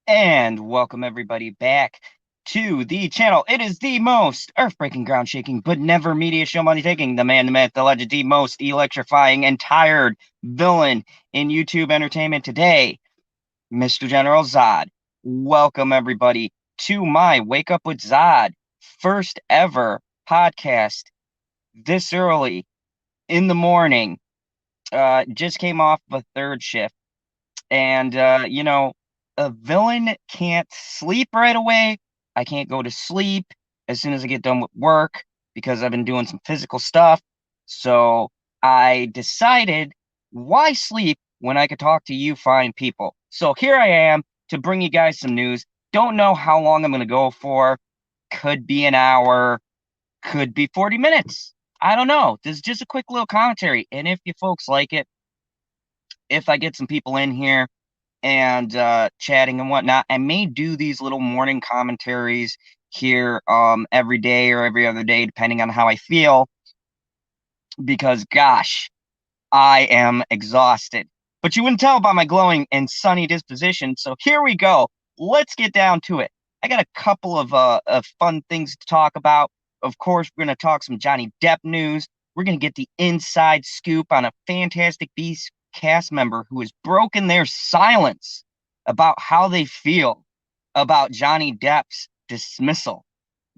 And welcome everybody back to the channel. It is the most earth-breaking, ground-shaking, but never media show money taking, the man, the myth, the legend, the most electrifying and tired villain in YouTube entertainment today, Mr. General Zod. Welcome everybody to my Wake Up with Zod first ever podcast this early in the morning. Just came off of a third shift. And, a villain can't sleep right away. I can't go to sleep as soon as I get done with work because I've been doing some physical stuff. So I decided, why sleep when I could talk to you fine people? So here I am to bring you guys some news. Don't know how long I'm going to go for. Could be an hour, could be 40 minutes. I don't know. This is just a quick little commentary. And if you folks like it, if I get some people in here and chatting and whatnot, I may do these little morning commentaries here every day or every other day, depending on how I feel, because gosh, I am exhausted. But you wouldn't tell by my glowing and sunny disposition. So here we go. Let's get down to it. I got a couple of fun things to talk about. Of course, we're going to talk some Johnny Depp news. We're going to get the inside scoop on a Fantastic Beasts cast member who has broken their silence about how they feel about Johnny Depp's dismissal.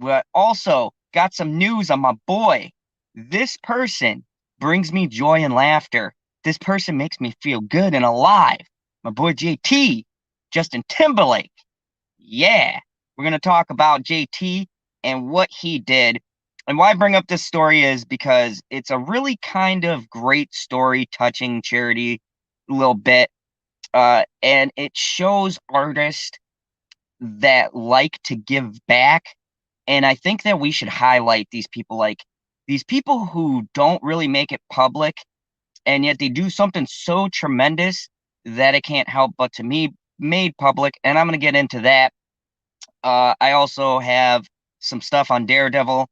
We also got some news on my boy. This person brings me joy and laughter. This person makes me feel good and alive. My boy JT, Justin Timberlake. Yeah, we're going to talk about JT and what he did. And why I bring up this story is because it's a really kind of great story, touching charity little bit. And it shows artists that like to give back. And I think that we should highlight these people, like these people who don't really make it public, and yet they do something so tremendous that it can't help but to me made public. And I'm going to get into that. I also have some stuff on Daredevil.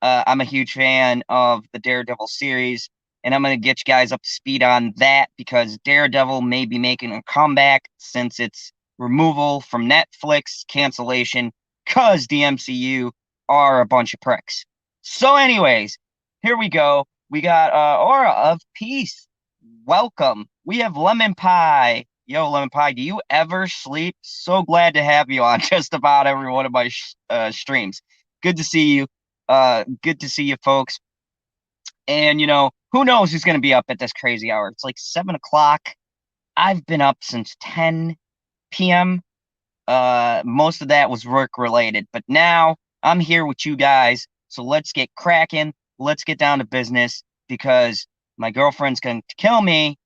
I'm a huge fan of the Daredevil series, and I'm going to get you guys up to speed on that because Daredevil may be making a comeback since its removal from Netflix, cancellation, because the MCU are a bunch of pricks. So, anyways, here we go. We got Aura of Peace. Welcome. We have Lemon Pie. Yo, Lemon Pie, do you ever sleep? So glad to have you on just about every one of my streams. Good to see you. Good to see you, folks. And, who knows who's going to be up at this crazy hour? It's like 7 o'clock. I've been up since 10 p.m. Most of that was work related, but now I'm here with you guys. So let's get cracking. Let's get down to business because my girlfriend's going to kill me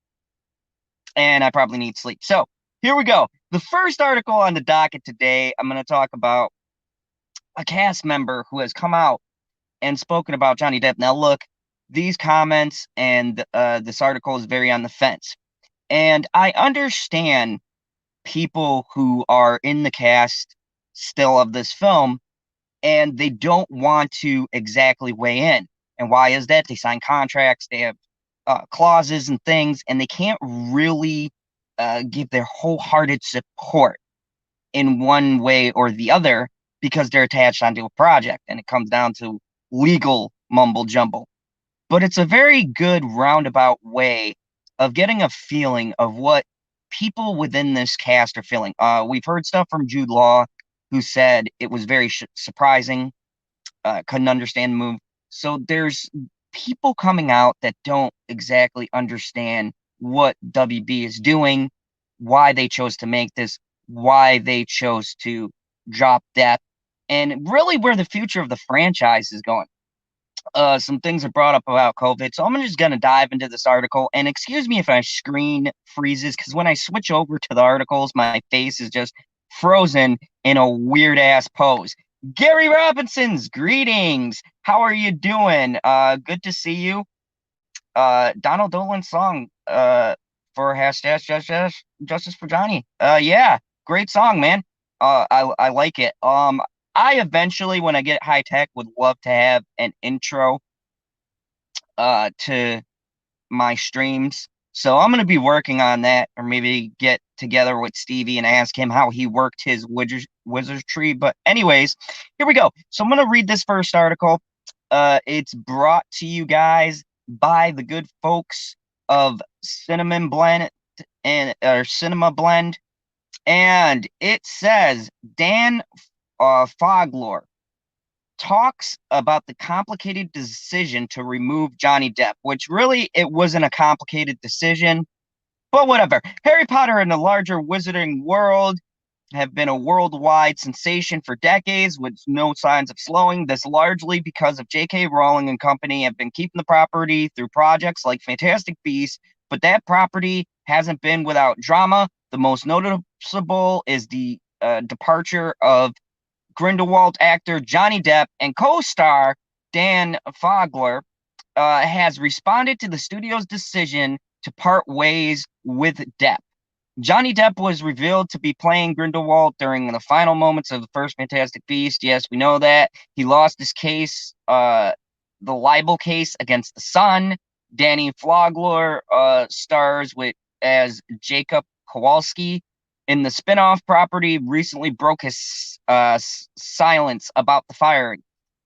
and I probably need sleep. So here we go. The first article on the docket today, I'm going to talk about a cast member who has come out and spoken about Johnny Depp. Now, look, these comments and this article is very on the fence. And I understand people who are in the cast still of this film and they don't want to exactly weigh in. And why is that? They sign contracts, they have clauses and things, and they can't really give their wholehearted support in one way or the other because they're attached onto a project and it comes down to legal mumble jumble. But it's a very good roundabout way of getting a feeling of what people within this cast are feeling. We've heard stuff from Jude Law, who said it was very surprising, couldn't understand the move. So there's people coming out that don't exactly understand what WB is doing, why they chose to make this, why they chose to drop Depp, and really where the future of the franchise is going. Some things are brought up about COVID, so I'm just going to dive into this article. And excuse me if my screen freezes, because when I switch over to the articles, my face is just frozen in a weird ass pose. Gary Robinson's greetings. How are you doing? Good to see you. Donald Dolan's song for hashtag justice for Johnny. Yeah, great song, man. I like it. I eventually, when I get high tech, would love to have an intro to my streams. So I'm gonna be working on that, or maybe get together with Stevie and ask him how he worked his wizardry. But anyways, here we go. So I'm going to read this first article. It's brought to you guys by the good folks of Cinnamon Blend Cinema Blend, and it says Dan Fogler talks about the complicated decision to remove Johnny Depp, which really it wasn't a complicated decision, but whatever. Harry Potter and the larger wizarding world have been a worldwide sensation for decades with no signs of slowing. This largely because of J.K. Rowling and company have been keeping the property through projects like Fantastic Beasts, but that property hasn't been without drama. The most noticeable is the departure of Grindelwald actor Johnny Depp and co-star Dan Fogler has responded to the studio's decision to part ways with Depp. Johnny Depp was revealed to be playing Grindelwald during the final moments of the first Fantastic Beast. Yes, we know that. He lost his case, the libel case against the Sun. Danny Fogler stars as Jacob Kowalski. In the spin-off property, recently broke his silence about the firing.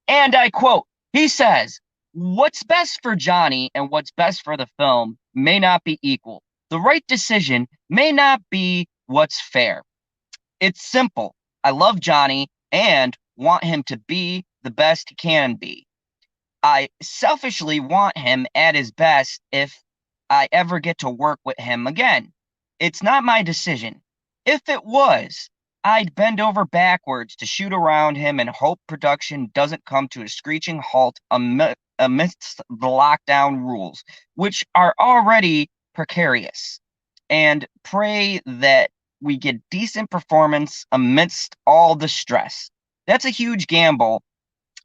And I quote, he says, "What's best for Johnny and what's best for the film may not be equal. The right decision may not be what's fair. It's simple. I love Johnny and want him to be the best he can be. I selfishly want him at his best if I ever get to work with him again. It's not my decision. If it was, I'd bend over backwards to shoot around him and hope production doesn't come to a screeching halt amidst the lockdown rules, which are already precarious, and pray that we get decent performance amidst all the stress. That's a huge gamble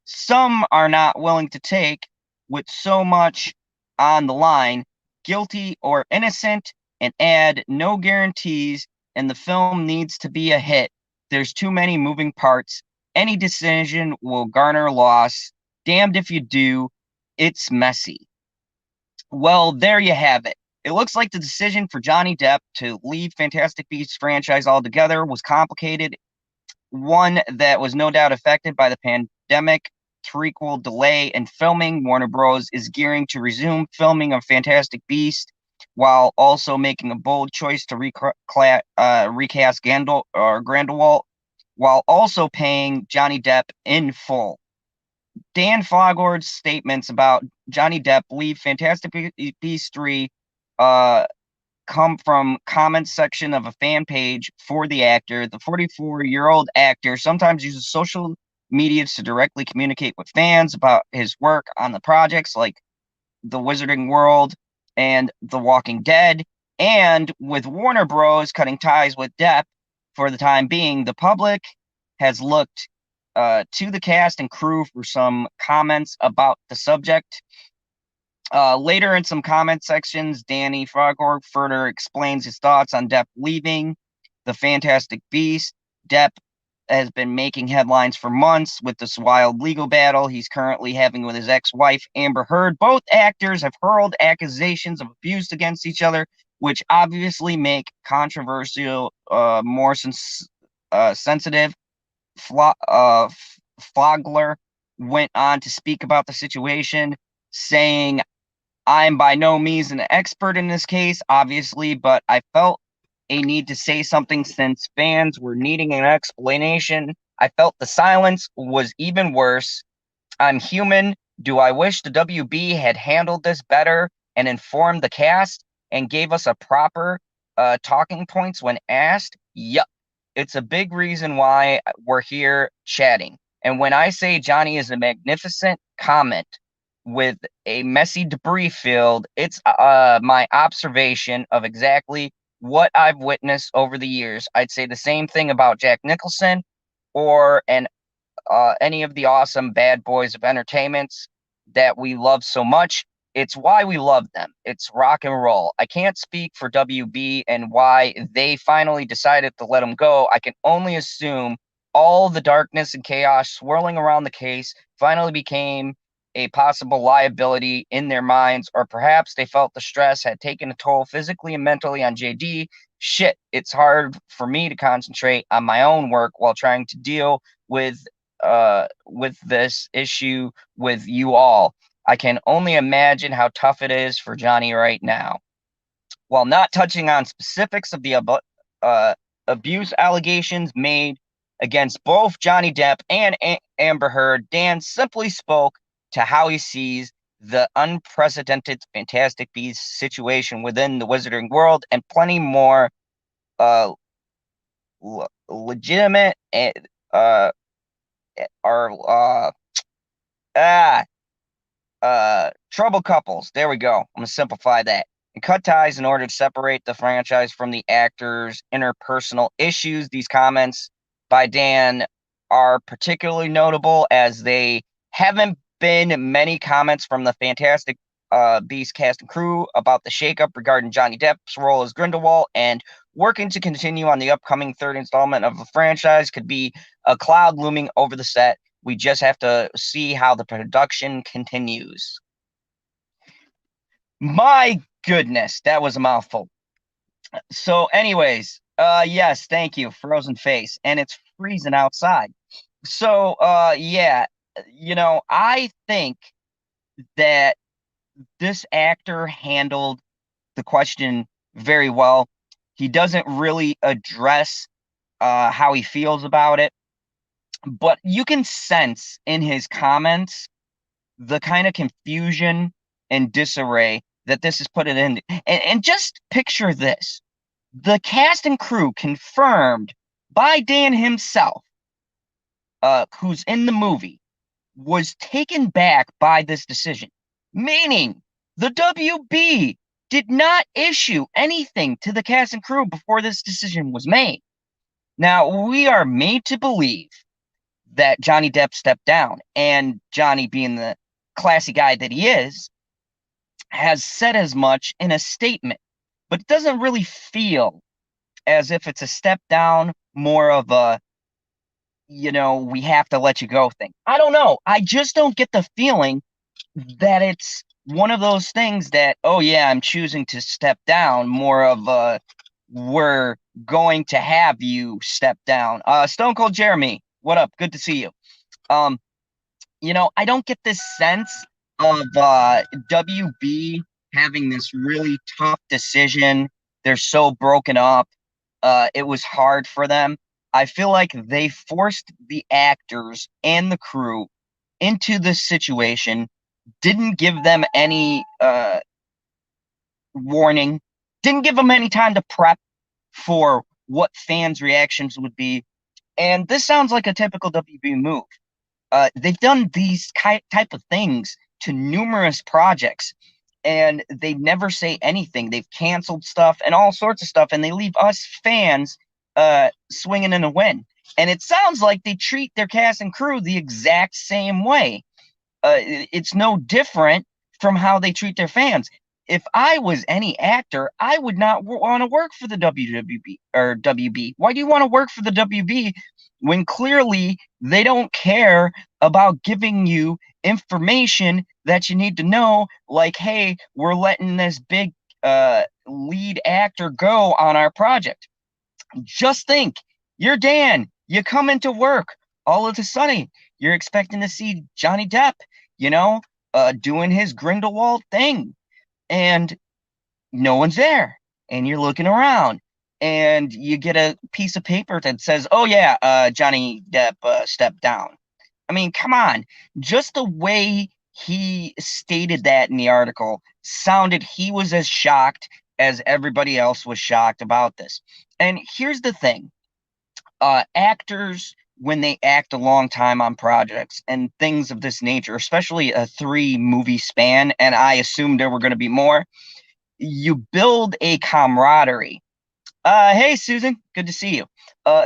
some are not willing to take with so much on the line, guilty or innocent, and add no guarantees, and the film needs to be a hit. There's too many moving parts. Any decision will garner loss. Damned if you do. It's messy." Well, there you have it. It looks like the decision for Johnny Depp to leave Fantastic Beasts franchise altogether was complicated, one that was no doubt affected by the pandemic, threequel delay in filming. Warner Bros. Is gearing to resume filming of Fantastic Beasts while also making a bold choice to recast Grindelwald while also paying Johnny Depp in full. Dan Fogler's statements about Johnny Depp leave Fantastic Beasts 3 come from comments section of a fan page for the actor. The 44-year-old actor sometimes uses social media to directly communicate with fans about his work on the projects like The Wizarding World and The Walking Dead. And with Warner Bros. Cutting ties with Depp for the time being, the public has looked to the cast and crew for some comments about the subject. Later in some comment sections, Danny Fogler further explains his thoughts on Depp leaving the Fantastic Beasts. Depp has been making headlines for months with this wild legal battle he's currently having with his ex-wife, Amber Heard. Both actors have hurled accusations of abuse against each other, which obviously make controversial more sensitive. Fogler went on to speak about the situation, saying, "I'm by no means an expert in this case, obviously, but I felt a need to say something since fans were needing an explanation. I felt the silence was even worse. I'm human. Do I wish the WB had handled this better and informed the cast and gave us a proper talking points when asked? Yup. It's a big reason why we're here chatting. And when I say Johnny is a magnificent comment with a messy debris field, it's my observation of exactly what I've witnessed over the years. I'd say the same thing about Jack Nicholson or any of the awesome bad boys of entertainments that we love so much. It's why we love them. It's rock and roll. I can't speak for WB and why they finally decided to let him go. I can only assume all the darkness and chaos swirling around the case finally became a possible liability in their minds, or perhaps they felt the stress had taken a toll physically and mentally on JD shit, it's hard for me to concentrate on my own work while trying to deal with this issue with you all. I can only imagine how tough it is for Johnny right now. While not touching on specifics of the abuse allegations made against both Johnny Depp and Amber Heard, Dan simply spoke to how he sees the unprecedented Fantastic Beasts situation within the Wizarding world and plenty more uh, legitimate uh, or ah trouble couples. There we go. I'm gonna simplify that. And cut ties in order to separate the franchise from the actors' interpersonal issues. These comments by Dan are particularly notable as they haven't been many comments from the Fantastic Beast cast and crew about the shakeup regarding Johnny Depp's role as Grindelwald, and working to continue on the upcoming third installment of the franchise could be a cloud looming over the set. We just have to see how the production continues. My goodness, that was a mouthful. So, anyways, yes, thank you, frozen face, and it's freezing outside. So, yeah, I think that this actor handled the question very well. He doesn't really address how he feels about it, but you can sense in his comments the kind of confusion and disarray that this is put it in. And just picture this. The cast and crew confirmed by Dan himself, who's in the movie, was taken back by this decision, meaning the WB did not issue anything to the cast and crew before this decision was made. Now, we are made to believe that Johnny Depp stepped down, and Johnny, being the classy guy that he is, has said as much in a statement, but it doesn't really feel as if it's a step down, more of a, we have to let you go thing. I don't know. I just don't get the feeling that it's one of those things that, oh yeah, I'm choosing to step down, more of a, we're going to have you step down. Stone Cold Jeremy, what up? Good to see you. I don't get this sense of WB having this really tough decision. They're so broken up. It was hard for them. I feel like they forced the actors and the crew into this situation, didn't give them any warning, didn't give them any time to prep for what fans' reactions would be. And this sounds like a typical WB move. They've done these type of things to numerous projects, and they never say anything. They've canceled stuff and all sorts of stuff, and they leave us fans swinging in a win. And it sounds like they treat their cast and crew the exact same way. It's no different from how they treat their fans. If I was any actor, I would not want to work for the WWB or WB. Why do you want to work for the WB when clearly they don't care about giving you information that you need to know? Like, hey, we're letting this big lead actor go on our project. Just think, you're Dan. You come into work, all of a sudden, you're expecting to see Johnny Depp, doing his Grindelwald thing, and no one's there, and you're looking around, and you get a piece of paper that says, oh yeah, Johnny Depp stepped down. I mean, come on. Just the way he stated that in the article sounded he was as shocked as everybody else was shocked about this. And here's the thing. Actors, when they act a long time on projects and things of this nature, especially a 3-movie span, and I assumed there were going to be more, you build a camaraderie. Hey, Susan, good to see you.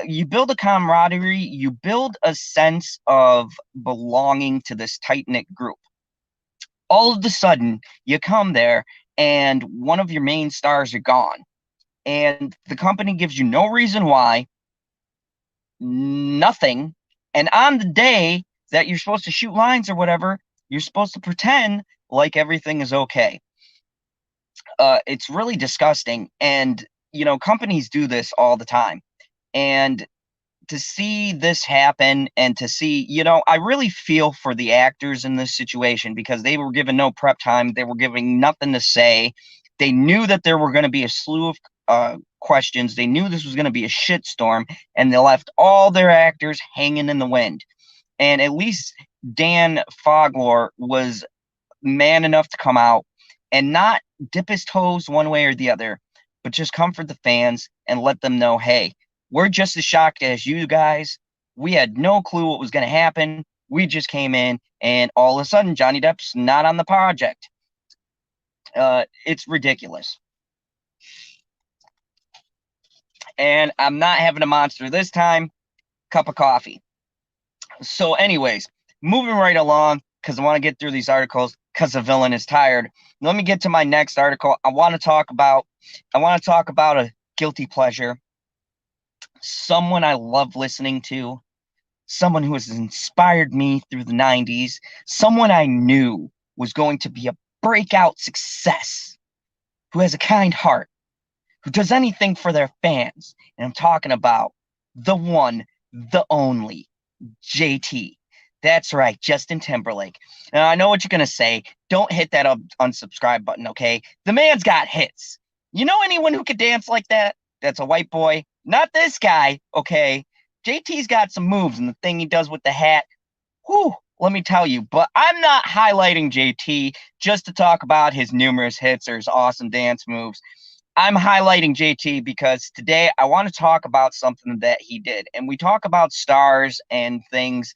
You build a camaraderie, you build a sense of belonging to this tight-knit group. All of a sudden, you come there, and one of your main stars are gone. And the company gives you no reason why, nothing. And on the day that you're supposed to shoot lines or whatever, you're supposed to pretend like everything is okay. It's really disgusting. And companies do this all the time. And to see this happen and to see, I really feel for the actors in this situation because they were given no prep time. They were given nothing to say. They knew that there were going to be a slew of questions. They knew this was going to be a shitstorm, and they left all their actors hanging in the wind. And at least Dan Fogler was man enough to come out and not dip his toes one way or the other, but just comfort the fans and let them know, hey, we're just as shocked as you guys. We had no clue what was going to happen. We just came in, and all of a sudden, Johnny Depp's not on the project. It's ridiculous. And I'm not having a monster this time. Cup of coffee. So anyways, moving right along, because I want to get through these articles because the villain is tired. Let me get to my next article. I want to talk about a guilty pleasure. Someone I love listening to, someone who has inspired me through the 90s, someone I knew was going to be a breakout success, who has a kind heart, who does anything for their fans. And I'm talking about the one, the only, JT. That's right, Justin Timberlake. Now, I know what you're going to say. Don't hit that unsubscribe button, okay? The man's got hits. You know anyone who could dance like that? That's a white boy. Not this guy, okay? JT's got some moves, and the thing he does with the hat, whew, let me tell you. But I'm not highlighting JT just to talk about his numerous hits or his awesome dance moves. I'm highlighting JT because today I want to talk about something that he did. And we talk about stars and things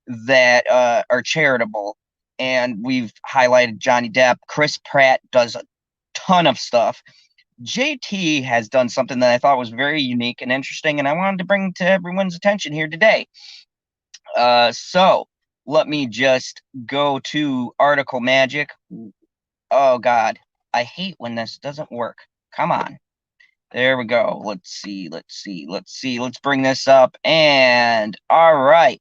that are charitable. And we've highlighted Johnny Depp. Chris Pratt does a ton of stuff. JT has done something that I thought was very unique and interesting, and I wanted to bring to everyone's attention here today. So let me just go to article magic. Oh, God. I hate when this doesn't work. Come on. There we go. Let's see. Let's bring this up. And all right.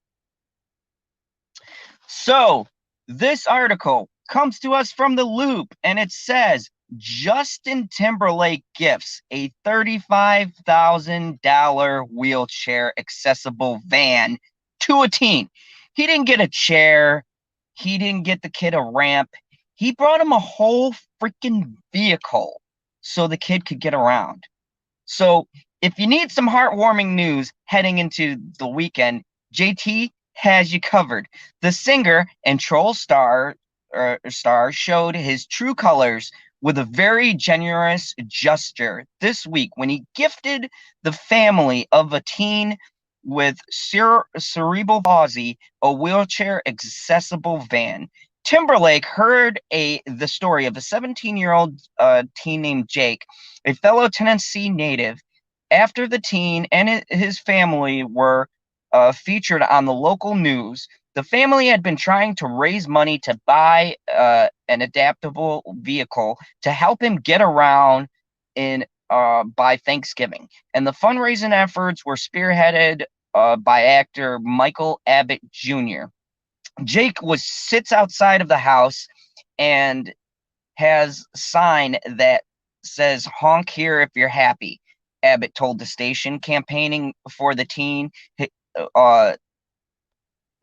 So this article comes to us from The Loop, and it says, Justin Timberlake gifts a $35,000 wheelchair accessible van to a teen. He didn't get a chair. He didn't get the kid a ramp. He brought him a whole freaking vehicle so the kid could get around. So if you need some heartwarming news heading into the weekend, JT has you covered. The singer and troll star showed his true colors with a very generous gesture this week when he gifted the family of a teen with cerebral palsy a wheelchair accessible van. Timberlake heard the story of a 17-year-old teen named Jake, a fellow Tennessee native, after the teen and his family were featured on the local news. The family had been trying to raise money to buy an adaptable vehicle to help him get around by Thanksgiving. And the fundraising efforts were spearheaded by actor Michael Abbott Jr. Jake sits outside of the house and has a sign that says, "Honk here if you're happy," Abbott told the station, campaigning for the teen.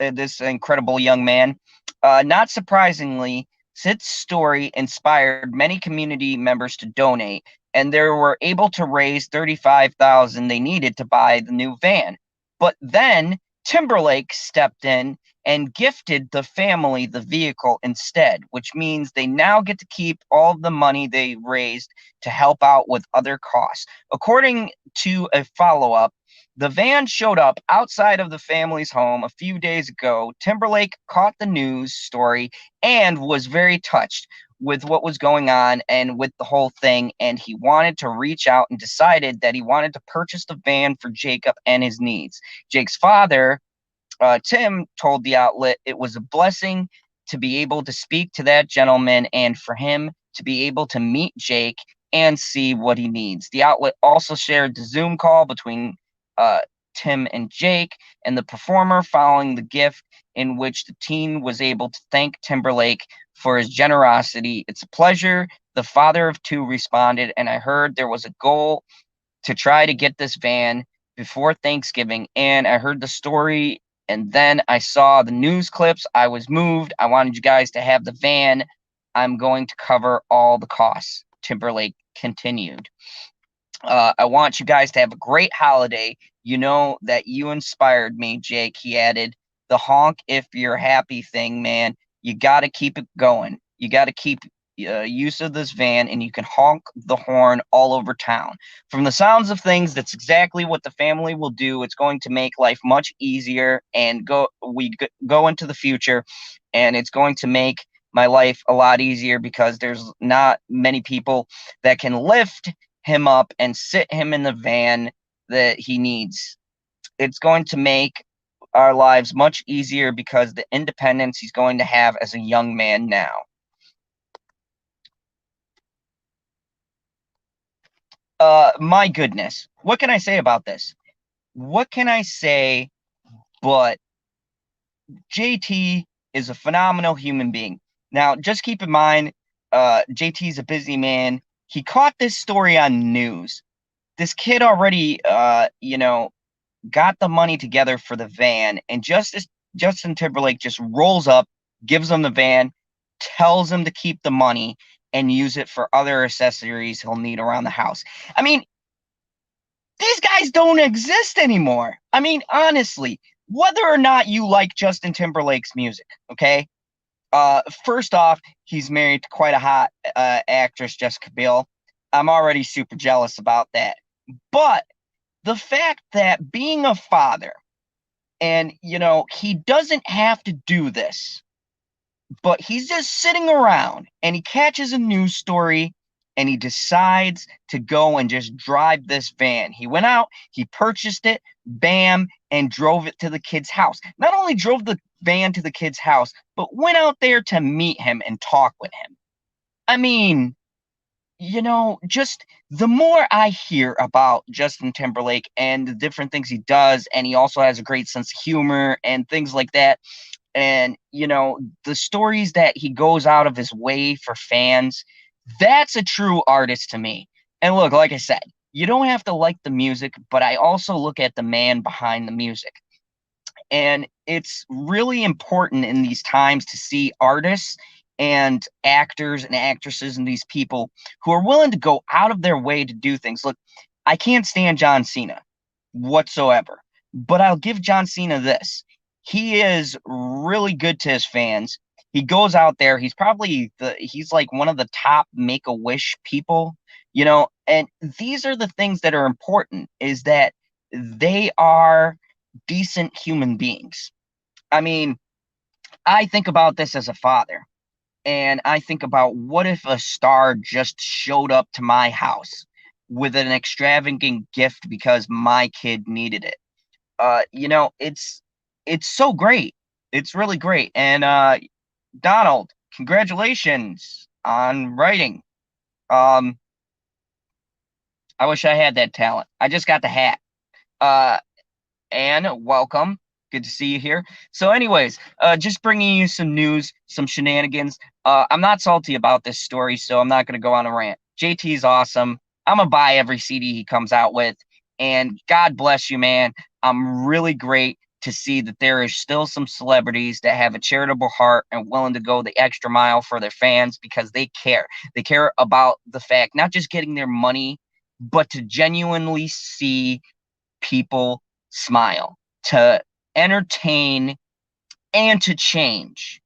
This incredible young man. Not surprisingly, Sid's story inspired many community members to donate, and they were able to raise $35,000 they needed to buy the new van. But then Timberlake stepped in and gifted the family the vehicle instead, which means they now get to keep all of the money they raised to help out with other costs. According to a follow-up, the van showed up outside of the family's home a few days ago. Timberlake caught the news story and was very touched with what was going on and with the whole thing, and he wanted to reach out and decided that he wanted to purchase the van for Jacob and his needs. Jake's father, Tim, told the outlet it was a blessing to be able to speak to that gentleman and for him to be able to meet Jake and see what he needs. The outlet also shared the Zoom call between Tim and Jake and the performer following the gift, in which the teen was able to thank Timberlake for his generosity. "It's a pleasure," the father of two responded, "and I heard there was a goal to try to get this van before Thanksgiving. And I heard the story, and then I saw the news clips. I was moved. I wanted you guys to have the van. I'm going to cover all the costs. Timberlake continued. I want you guys to have a great holiday. You know that you inspired me, Jake. He added, the honk if you're happy thing, man. You got to keep it going. You got to keep use of this van, and you can honk the horn all over town. From the sounds of things, that's exactly what the family will do. It's going to make life much easier, and go into the future, and it's going to make my life a lot easier because there's not many people that can lift him up and sit him in the van that he needs. It's going to make our lives much easier because the independence he's going to have as a young man now. My goodness. What can I say about this? What can I say but JT is a phenomenal human being. Now, just keep in mind, JT is a busy man. He caught this story on news. This kid already, got the money together for the van, and Justin Timberlake just rolls up, gives him the van, tells him to keep the money and use it for other accessories he'll need around the house. I mean, these guys don't exist anymore. I mean, honestly, whether or not you like Justin Timberlake's music, okay? First off, he's married to quite a hot actress, Jessica Biel. I'm already super jealous about that. But the fact that being a father, and he doesn't have to do this, but he's just sitting around and he catches a news story and he decides to go and just drive this van. He went out, he purchased it, bam, and drove it to the kid's house. Not only drove the van to the kid's house, but went out there to meet him and talk with him. I mean, just the more I hear about Justin Timberlake and the different things he does, and he also has a great sense of humor and things like that. And, the stories that he goes out of his way for fans, that's a true artist to me. And look, like I said, you don't have to like the music, but I also look at the man behind the music. And it's really important in these times to see artists and actors and actresses and these people who are willing to go out of their way to do things. Look, I can't stand John Cena whatsoever, but I'll give John Cena this. He is really good to his fans. He goes out there. He's like one of the top Make-A-Wish people, and these are the things that are important, is that they are decent human beings. I mean, I think about this as a father, and I think about, what if a star just showed up to my house with an extravagant gift because my kid needed it. It's so great. It's really great. And Donald, congratulations on writing. I wish I had that talent. I just got the hat. Anne, welcome. Good to see you here. So anyways, just bringing you some news, some shenanigans. I'm not salty about this story, so I'm not going to go on a rant. JT's awesome. I'm going to buy every CD he comes out with. And God bless you, man. I'm really great to see that there is still some celebrities that have a charitable heart and willing to go the extra mile for their fans because they care. They care about the fact, not just getting their money, but to genuinely see people smile, to entertain, and to change.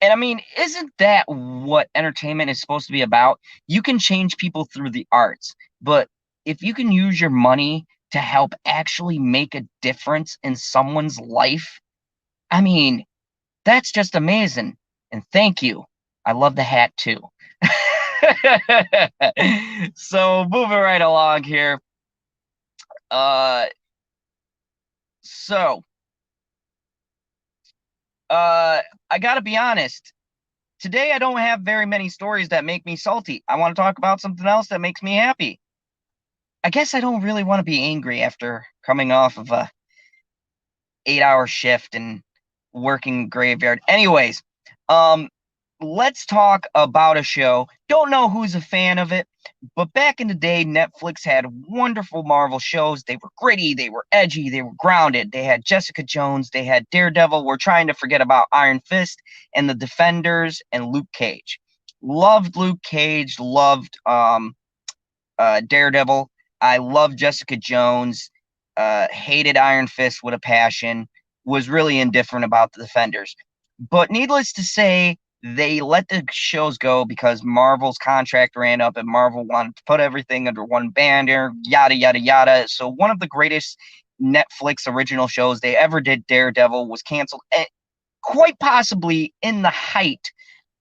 And I mean, isn't that what entertainment is supposed to be about? You can change people through the arts, but if you can use your money to help actually make a difference in someone's life, I mean, that's just amazing. And thank you. I love the hat too. So moving right along here. I gotta be honest. Today I don't have very many stories that make me salty. I want to talk about something else that makes me happy. I guess I don't really want to be angry after coming off of a 8-hour shift and working graveyard. Anyways, let's talk about a show. Don't know who's a fan of it, but back in the day, Netflix had wonderful Marvel shows. They were gritty, they were edgy, they were grounded. They had Jessica Jones, they had Daredevil. We're trying to forget about Iron Fist and the Defenders and Luke Cage. Loved Luke Cage, loved Daredevil. I loved Jessica Jones. Hated Iron Fist with a passion. Was really indifferent about the Defenders. But needless to say, they let the shows go because Marvel's contract ran up and Marvel wanted to put everything under one banner, yada, yada, yada. So one of the greatest Netflix original shows they ever did, Daredevil, was canceled, quite possibly in the height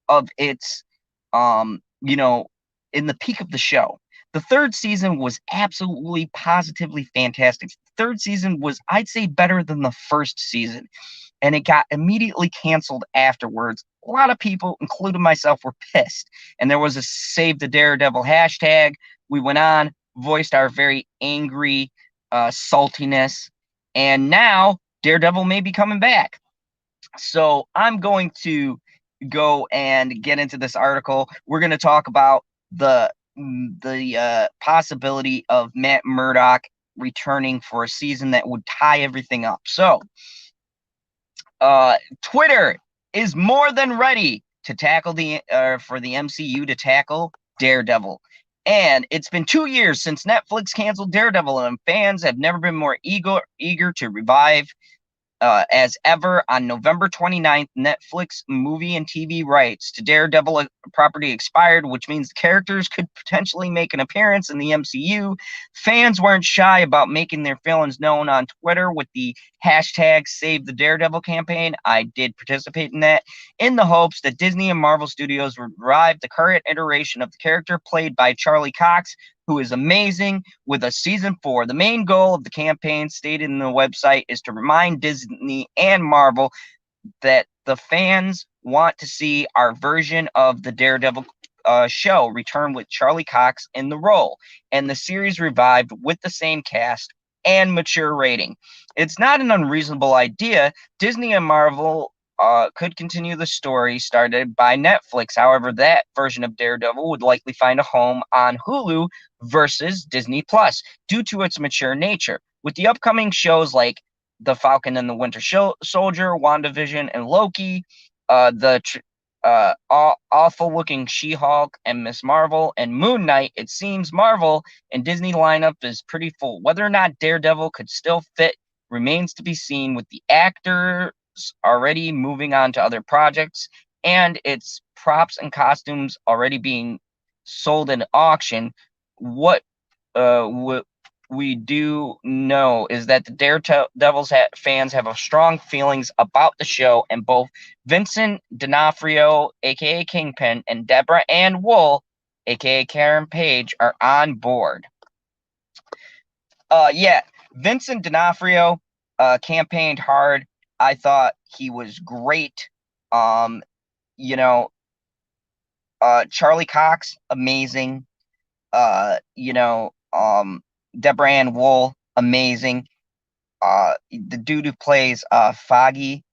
of its, in the peak of the show. The third season was absolutely positively fantastic. The third season was, I'd say, better than the first season, and it got immediately canceled afterwards. A lot of people, including myself, were pissed, and there was a Save the Daredevil hashtag. We went on, voiced our very angry saltiness, and now Daredevil may be coming back. So I'm going to go and get into this article. We're going to talk about the possibility of Matt Murdock returning for a season that would tie everything up. So, Twitter is more than ready to tackle for the MCU to tackle Daredevil. And it's been 2 years since Netflix canceled Daredevil, and fans have never been more eager to revive as ever. On November 29th, Netflix movie and TV rights to Daredevil property expired, which means the characters could potentially make an appearance in the MCU. Fans weren't shy about making their feelings known on Twitter with the hashtag Save the Daredevil campaign. I did participate in that, in the hopes that Disney and Marvel Studios would revive the current iteration of the character played by Charlie Cox, who is amazing, with a season 4. The main goal of the campaign, stated in the website, is to remind Disney and Marvel that the fans want to see our version of the Daredevil show return with Charlie Cox in the role, and the series revived with the same cast and mature rating. It's not an unreasonable idea. Disney and Marvel could continue the story started by Netflix. However, that version of Daredevil would likely find a home on Hulu versus Disney Plus due to its mature nature. With the upcoming shows like The Falcon and the Winter Soldier, WandaVision, and Loki, the awful-looking She-Hulk and Miss Marvel, and Moon Knight, it seems Marvel and Disney lineup is pretty full. Whether or not Daredevil could still fit remains to be seen, with the actors already moving on to other projects and its props and costumes already being sold at auction. What we do know is that the Daredevil's fans have a strong feelings about the show, and both Vincent D'Onofrio, aka Kingpin, and Deborah Ann Wool, aka Karen Page, are on board. Vincent D'Onofrio campaigned hard. I thought he was great. Charlie Cox, amazing. Deborah Ann Wool, amazing. The dude who plays Foggy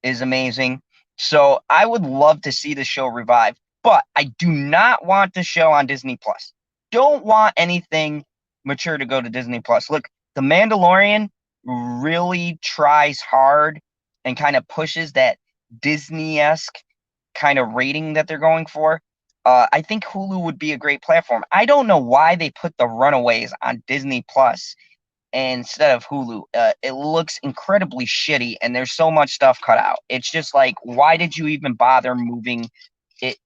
is amazing. So I would love to see the show revive, but I do not want the show on Disney Plus. Don't want anything mature to go to Disney Plus. Look, The Mandalorian really tries hard and kind of pushes that Disney-esque kind of rating that they're going for. I think Hulu would be a great platform. I don't know why they put The Runaways on Disney Plus instead of Hulu. It looks incredibly shitty, and there's so much stuff cut out. It's just like, why did you even bother moving it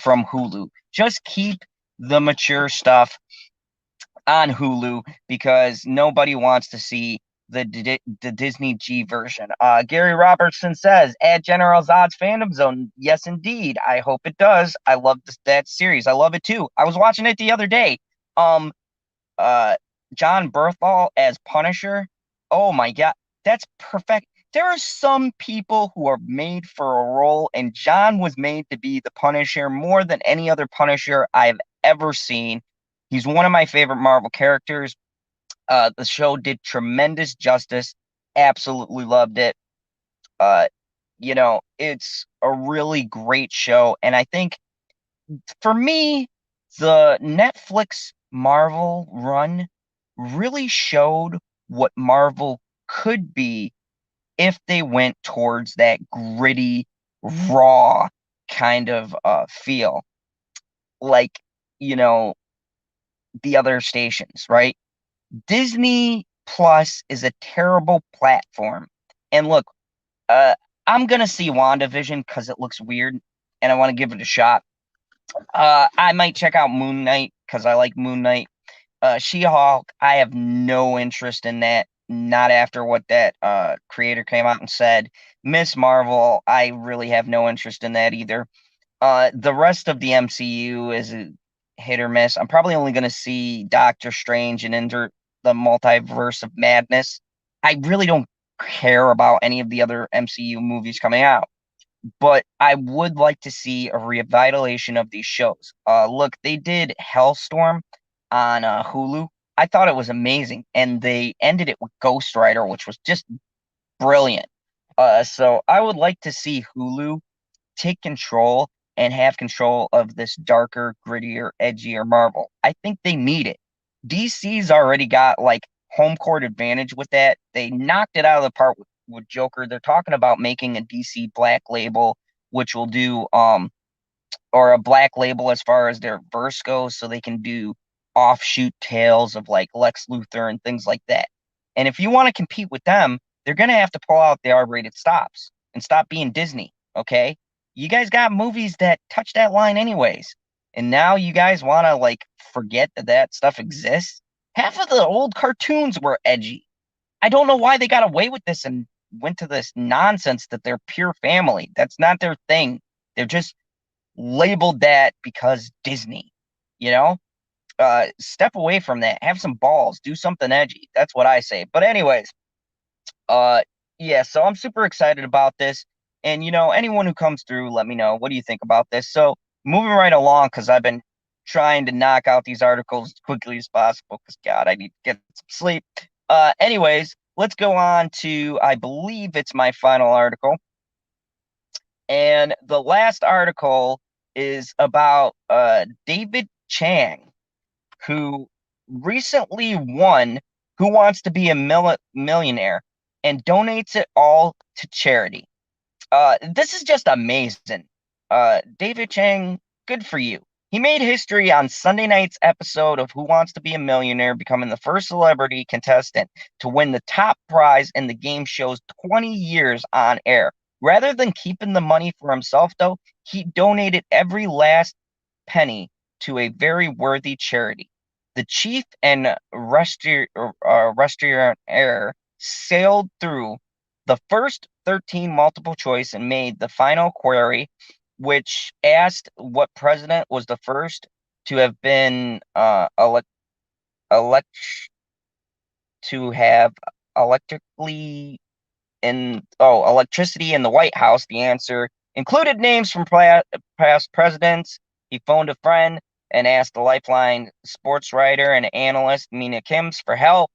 from Hulu? Just keep the mature stuff on Hulu, because nobody wants to see the Disney G version. Gary Robertson says, add General Zod's Fandom Zone. Yes, indeed. I hope it does. I love that series. I love it too. I was watching it the other day. John Berthal as Punisher. Oh my God. That's perfect. There are some people who are made for a role, and John was made to be the Punisher more than any other Punisher I've ever seen. He's one of my favorite Marvel characters. The show did tremendous justice. Absolutely loved it. it's a really great show. And I think for me, the Netflix Marvel run really showed what Marvel could be if they went towards that gritty, raw kind of feel, like, you know, the other stations, right? Disney Plus is a terrible platform. And look, uh, I'm gonna see WandaVision because it looks weird and I want to give it a shot. I might check out Moon Knight because I like Moon Knight. She-Hulk, I have no interest in that. Not after what that creator came out and said. Miss Marvel, I really have no interest in that either. The rest of the MCU is a hit or miss. I'm probably only going to see Doctor Strange and Enter the Multiverse of Madness. I really don't care about any of the other MCU movies coming out, but I would like to see a revitalization of these shows. Look, they did Hellstorm on Hulu. I thought it was amazing, and they ended it with Ghost Rider, which was just brilliant. So I would like to see Hulu take control and have control of this darker, grittier, edgier Marvel. I think they need it. DC's already got like home court advantage with that. They knocked it out of the park with Joker. They're talking about making a DC Black Label, which will do or a Black Label as far as their verse goes, so they can do offshoot tales of like Lex Luthor and things like that. And if you want to compete with them, they're gonna have to pull out the R-rated stops and stop being Disney. Okay, you guys got movies that touch that line anyways, and now you guys want to like forget that that stuff exists. Half of the old cartoons were edgy. I don't know why they got away with this and went to this nonsense that they're pure family. That's not their thing. They're just labeled that because Disney, you know? Step away from that. Have some balls. Do something edgy. That's what I say. But anyways, uh yeah, so I'm super excited about this. And anyone who comes through, let me know. What do you think about this? So moving right along, because I've been trying to knock out these articles as quickly as possible, because God, I need to get some sleep. Anyways, let's go on to, I believe it's my final article. And the last article is about David Chang, who recently won Who Wants to Be a Millionaire and donates it all to charity. This is just amazing. David Chang, good for you. He made history on Sunday night's episode of Who Wants to Be a Millionaire, becoming the first celebrity contestant to win the top prize in the game show's 20 years on air. Rather than keeping the money for himself, though, he donated every last penny to a very worthy charity. The chief and restaurateur sailed through the first 13 multiple choice and made the final query, which asked what president was the first to have been elect to have electrically electricity in the White House. The answer included names from past presidents. He phoned a friend and asked the Lifeline sports writer and analyst Mina Kims for help.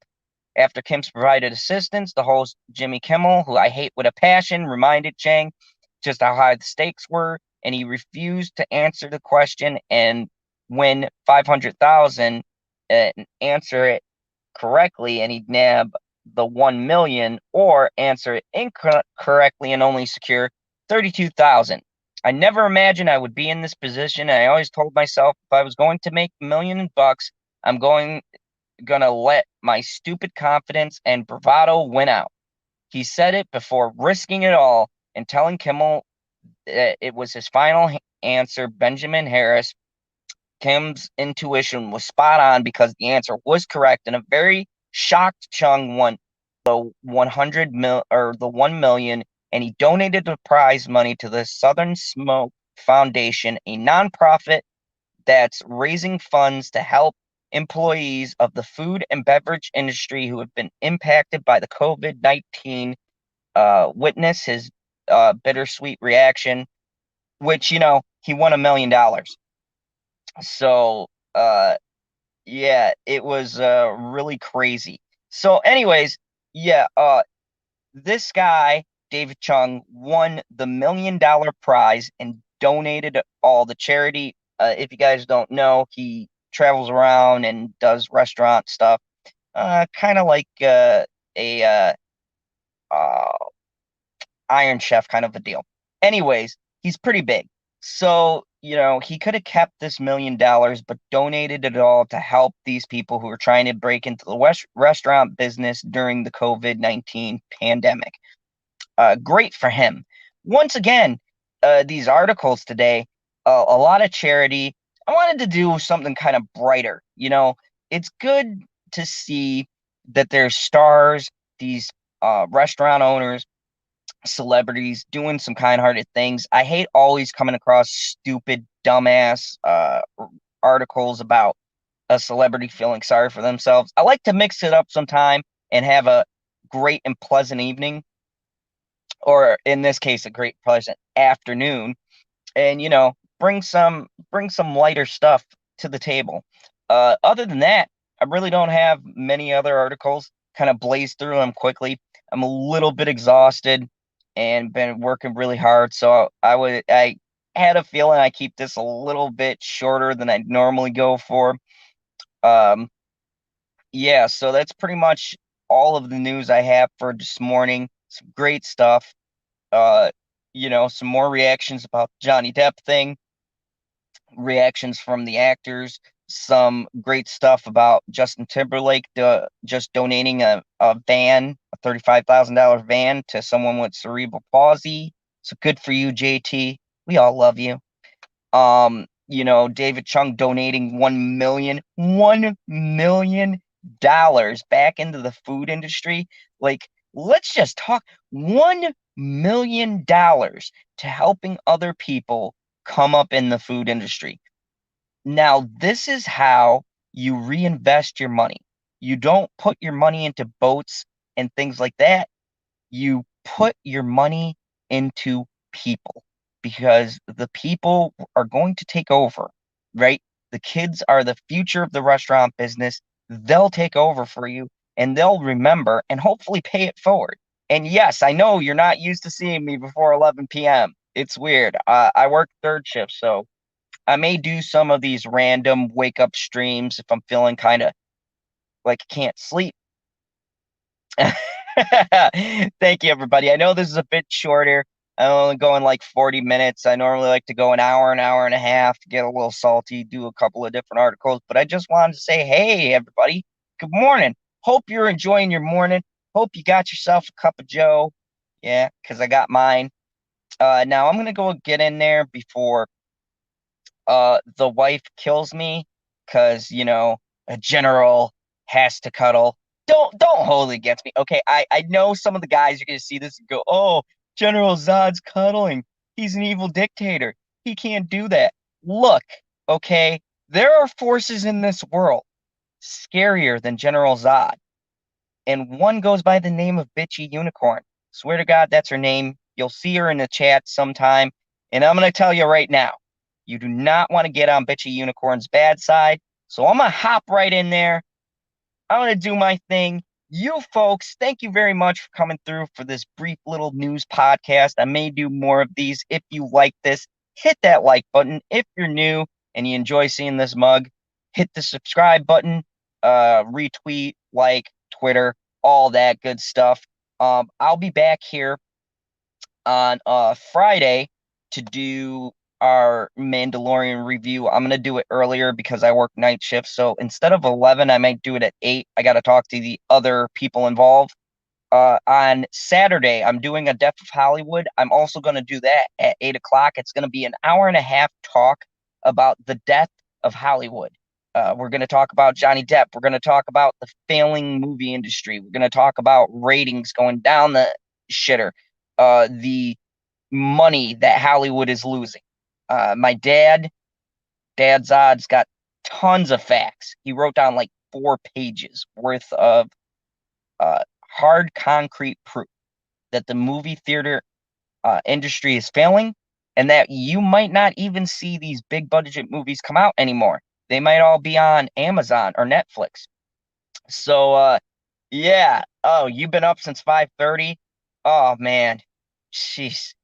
After Kims provided assistance, the host Jimmy Kimmel, who I hate with a passion, reminded Chang just how high the stakes were, and he refused to answer the question and win 500,000 and answer it correctly, and he'd nab the 1 million, or answer it incorrectly and only secure 32,000. I never imagined I would be in this position, and I always told myself if I was going to make $1 million, I'm gonna let my stupid confidence and bravado win out. He said it before risking it all and telling Kimmel that it was his final answer. Benjamin Harris, Kim's intuition was spot on because the answer was correct, and a very shocked Chung won the 1 million, and he donated the prize money to the Southern Smoke Foundation, a nonprofit that's raising funds to help employees of the food and beverage industry who have been impacted by the COVID-19. Witness his bittersweet reaction, which, he won $1 million. So, yeah, it was really crazy. So, anyways, yeah, this guy David Chung won the $1 million prize and donated all the charity. If you guys don't know, he travels around and does restaurant stuff, kind of like a uh, Iron Chef kind of a deal. Anyways, he's pretty big. So, he could have kept this $1 million, but donated it all to help these people who are trying to break into the restaurant business during the COVID-19 pandemic. Great for him. Once again, these articles today, a lot of charity. I wanted to do something kind of brighter. It's good to see that there's stars, these restaurant owners, celebrities doing some kind-hearted things. I hate always coming across stupid, dumbass articles about a celebrity feeling sorry for themselves. I like to mix it up sometime and have a great and pleasant evening, or in this case, a great pleasant afternoon, and bring some lighter stuff to the table. Other than that, I really don't have many other articles. Kind of blaze through them quickly. I'm a little bit exhausted and been working really hard, so I had a feeling I keep this a little bit shorter than I normally go for. Um, yeah, so that's pretty much all of the news I have for this morning. Some great stuff. Uh, some more reactions about the Johnny Depp thing, reactions from the actors, some great stuff about Justin Timberlake just donating a van, a $35,000 van to someone with cerebral palsy. So good for you, JT. We all love you. David Chung donating $1 million back into the food industry. Like, let's just talk $1 million to helping other people come up in the food industry. Now, this is how you reinvest your money. You don't put your money into boats and things like that. You put your money into people, because the people are going to take over, right? The kids are the future of the restaurant business. They'll take over for you, and they'll remember and hopefully pay it forward. And yes, I know you're not used to seeing me before 11 p.m. It's weird. I work third shift, so I may do some of these random wake up streams if I'm feeling kind of like I can't sleep. Thank you, everybody. I know this is a bit shorter. I'm only going like 40 minutes. I normally like to go an hour and a half, get a little salty, do a couple of different articles. But I just wanted to say, hey, everybody, good morning. Hope you're enjoying your morning. Hope you got yourself a cup of Joe. Yeah, because I got mine. Now I'm going to go get in there before the wife kills me, because a general has to cuddle. Don't hold it against me. Okay, I know some of the guys are gonna see this and go, oh, General Zod's cuddling. He's an evil dictator. He can't do that. Look, okay, there are forces in this world scarier than General Zod, and one goes by the name of Bitchy Unicorn. Swear to God, that's her name. You'll see her in the chat sometime. And I'm going to tell you right now, you do not want to get on Bitchy Unicorn's bad side. So I'm going to hop right in there. I'm going to do my thing. You folks, thank you very much for coming through for this brief little news podcast. I may do more of these. If you like this, hit that like button. If you're new and you enjoy seeing this mug, hit the subscribe button, retweet, like, Twitter, all that good stuff. I'll be back here on Friday to do our Mandalorian review. I'm going to do it earlier because I work night shift. So instead of 11, I might do it at 8. I got to talk to the other people involved. On Saturday, I'm doing a Death of Hollywood. I'm also going to do that at 8 o'clock. It's going to be an hour and a half talk about the death of Hollywood. We're going to talk about Johnny Depp. We're going to talk about the failing movie industry. We're going to talk about ratings going down the shitter. The money that Hollywood is losing. My dad Zod's got tons of facts. He wrote down like 4 pages worth of hard concrete proof that the movie theater industry is failing, and that you might not even see these big budget movies come out anymore. They might all be on Amazon or Netflix. So yeah. Oh, you've been up since 5:30? Oh man. Jeez.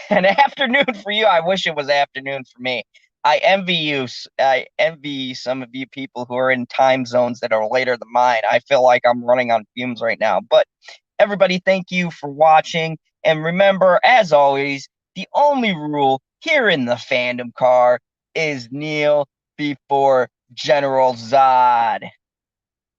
An afternoon for you. I wish it was afternoon for me. I envy you. I envy some of you people who are in time zones that are later than mine. I feel like I'm running on fumes right now. But everybody, thank you for watching. And remember, as always, the only rule here in the fandom car is kneel before General Zod.